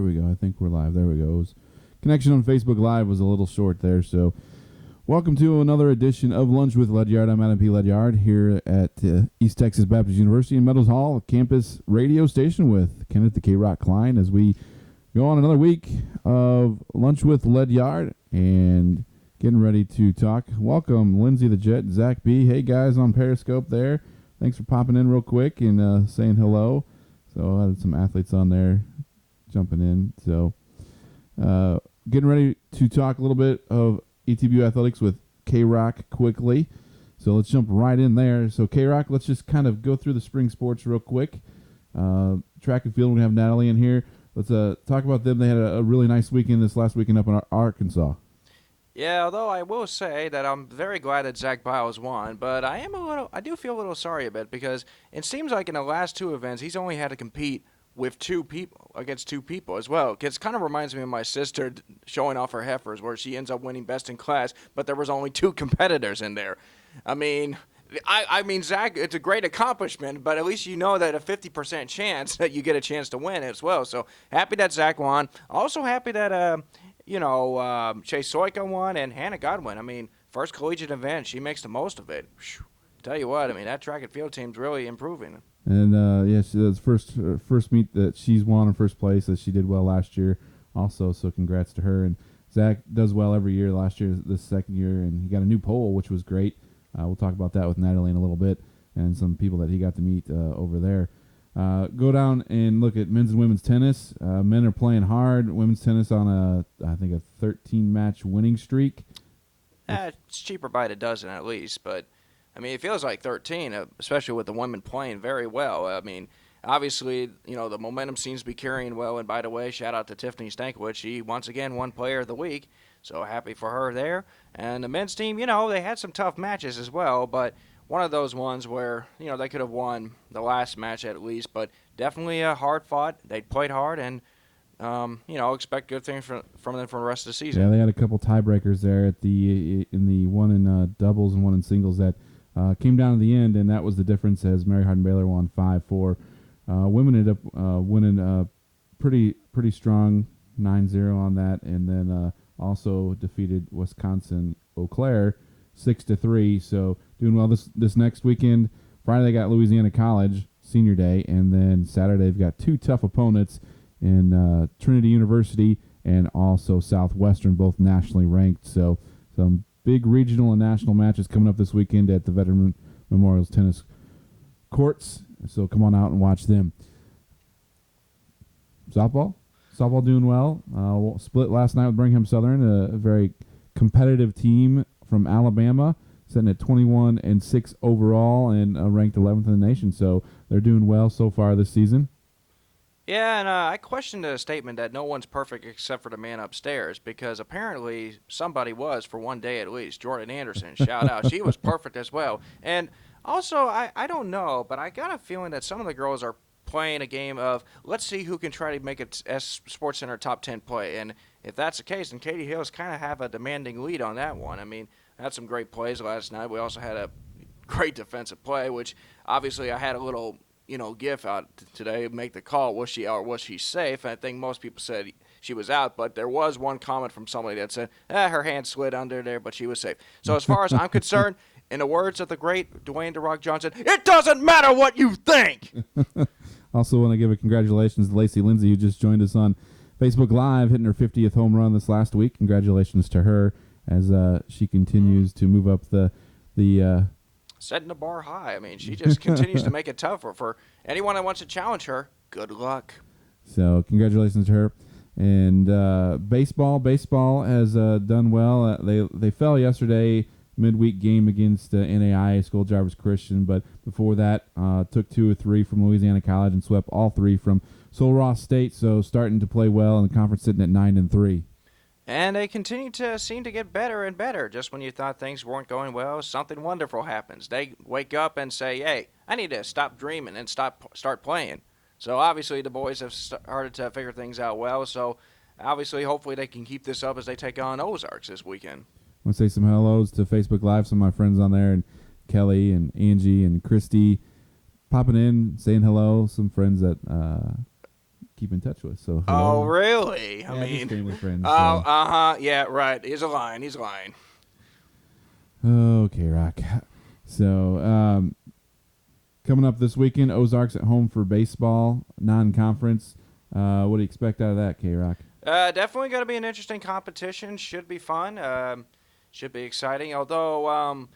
There we go. I think we're live. There we go. Connection on Facebook Live was a little short there, so welcome to another edition of Lunch with Ledyard. I'm Adam P. Ledyard here at East Texas Baptist University in Meadows Hall campus radio station with Kenneth, the KROCK Cline, as we go on another week of Lunch with Ledyard and getting ready to talk. Welcome, Lindsay the Jet, Zach B. Hey, guys on Periscope there. Thanks for popping in real quick and saying hello. So I had some athletes on there jumping in. So getting ready to talk a little bit of ETBU athletics with KROCK quickly. So let's jump right in there. So KROCK, let's just kind of go through the spring sports real quick. Track and field, we're going to have Natalie in here. Let's talk about them. They had a really nice weekend this last weekend up in Arkansas. Yeah, although I will say that I'm very glad that Zach Biles won, but I do feel a little sorry a bit because it seems like in the last two events he's only had to compete with against two people as well. It kind of reminds me of my sister showing off her heifers where she ends up winning best in class, but there was only two competitors in there. I mean, Zach, it's a great accomplishment, but at least you know that a 50% chance that you get a chance to win as well. So happy that Zach won. Also happy that Chase Soika won and Hannah Godwin. I mean, first collegiate event, she makes the most of it. Whew. Tell you what, I mean, that track and field team's really improving. And she was first meet that she's won in first place. That she did well last year, also. So congrats to her. And Zach does well every year. Last year, this second year, and he got a new pole, which was great. We'll talk about that with Natalie in a little bit, and some people that he got to meet over there. Go down and look at men's and women's tennis. Men are playing hard. Women's tennis on I think a 13-match winning streak. It's cheaper by the dozen at least, but I mean, it feels like 13, especially with the women playing very well. I mean, obviously, the momentum seems to be carrying well. And by the way, shout out to Tiffany Stankiewicz. She, once again, won Player of the Week. So happy for her there. And the men's team, they had some tough matches as well. But one of those ones where, they could have won the last match at least. But definitely hard fought. They played hard and, expect good things from them for the rest of the season. Yeah, they had a couple tiebreakers there in the one in doubles and one in singles that came down to the end, and that was the difference as Mary Hardin Baylor won 5-4. Women ended up winning pretty strong 9-0 on that, and then also defeated Wisconsin Eau Claire 6-3. So doing well this next weekend. Friday they got Louisiana College Senior Day, and then Saturday they've got two tough opponents in Trinity University and also Southwestern, both nationally ranked. So some big regional and national matches coming up this weekend at the Veteran Memorials Tennis Courts. So come on out and watch them. Softball doing well. Split last night with Birmingham Southern, a very competitive team from Alabama, sitting at 21-6 overall and ranked 11th in the nation. So they're doing well so far this season. Yeah, and I questioned the statement that no one's perfect except for the man upstairs, because apparently somebody was for one day at least. Jordan Anderson, shout out. She was perfect as well. And also, I don't know, but I got a feeling that some of the girls are playing a game of let's see who can try to make it Sports Center top 10 play. And if that's the case, then Katie Hills kind of have a demanding lead on that one. I mean, had some great plays last night. We also had a great defensive play, which obviously I had a little gif out today, make the call, was she out or was she safe? And I think most people said she was out, but there was one comment from somebody that said, her hand slid under there, but she was safe. So as far as I'm concerned, in the words of the great Dwayne "The Rock" Johnson, it doesn't matter what you think. Also want to give a congratulations to Lacey Lindsay, who just joined us on Facebook Live, hitting her 50th home run this last week. Congratulations to her as she continues to move up the setting the bar high. I mean, she just continues to make it tougher for anyone that wants to challenge her. Good luck. So congratulations to her. And baseball has done well. They fell yesterday, midweek game against NAI, School Drivers Christian, but before that took 2 or 3 from Louisiana College and swept all 3 from Sul Ross State. So starting to play well in the conference, sitting at 9-3. And they continue to seem to get better and better. Just when you thought things weren't going well, something wonderful happens. They wake up and say, hey, I need to stop dreaming and start playing. So obviously the boys have started to figure things out well. So obviously, hopefully they can keep this up as they take on Ozarks this weekend. I want to say some hellos to Facebook Live, some of my friends on there, and Kelly and Angie and Christy popping in, saying hello. Some friends that keep in touch with. So Oh, really? I mean, just family friends. Oh, yeah, right. He's lying. Oh, KROCK. So coming up this weekend, Ozarks at home for baseball, non-conference. What do you expect out of that, KROCK? Definitely going to be an interesting competition. Should be fun. Should be exciting. Although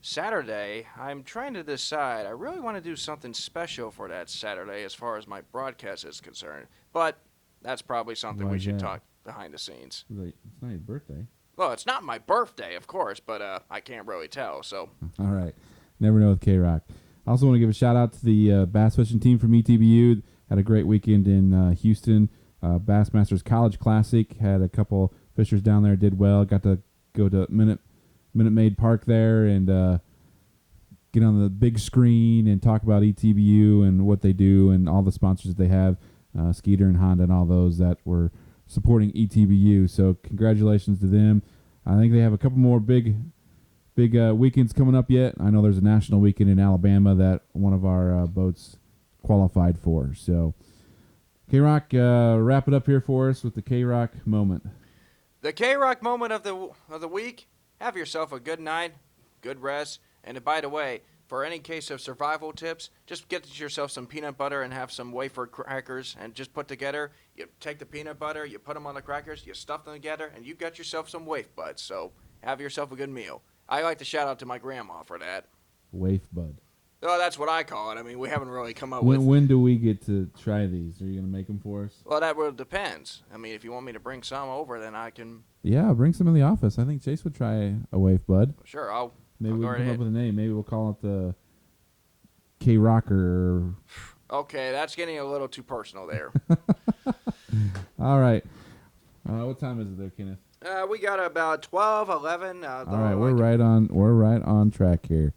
Saturday, I'm trying to decide. I really want to do something special for that Saturday as far as my broadcast is concerned. But that's probably something we should talk behind the scenes. It's not your birthday. Well, it's not my birthday, of course, but I can't really tell. So. All right. Never know with KROCK. I also want to give a shout out to the bass fishing team from ETBU. Had a great weekend in Houston. Bassmasters College Classic. Had a couple fishers down there. Did well. Got to go to Minute Maid Park there and get on the big screen and talk about ETBU and what they do and all the sponsors that they have. Skeeter and Honda and all those that were supporting ETBU. So congratulations to them. I think they have a couple more big weekends coming up yet. I know there's a national weekend in Alabama that one of our boats qualified for. So KROCK, wrap it up here for us with the KROCK moment. The KROCK moment of the week. Have yourself a good night, good rest, and by the way, for any case of survival tips, just get yourself some peanut butter and have some wafer crackers and just put together. You take the peanut butter, you put them on the crackers, you stuff them together, and you got yourself some waif buds. So have yourself a good meal. I like to shout out to my grandma for that. Waif bud. Oh, that's what I call it. I mean, we haven't really come up with... When do we get to try these? Are you going to make them for us? Well, that really depends. I mean, if you want me to bring some over, then I can... Yeah, bring some in the office. I think Chase would try a waif bud. Sure, Maybe we I'll can come ahead. up with a name. Maybe we'll call it the KROCKer. Okay, that's getting a little too personal there. All right. What time is it there, Kenneth? We got about 12, 11. All right, we're right on track here.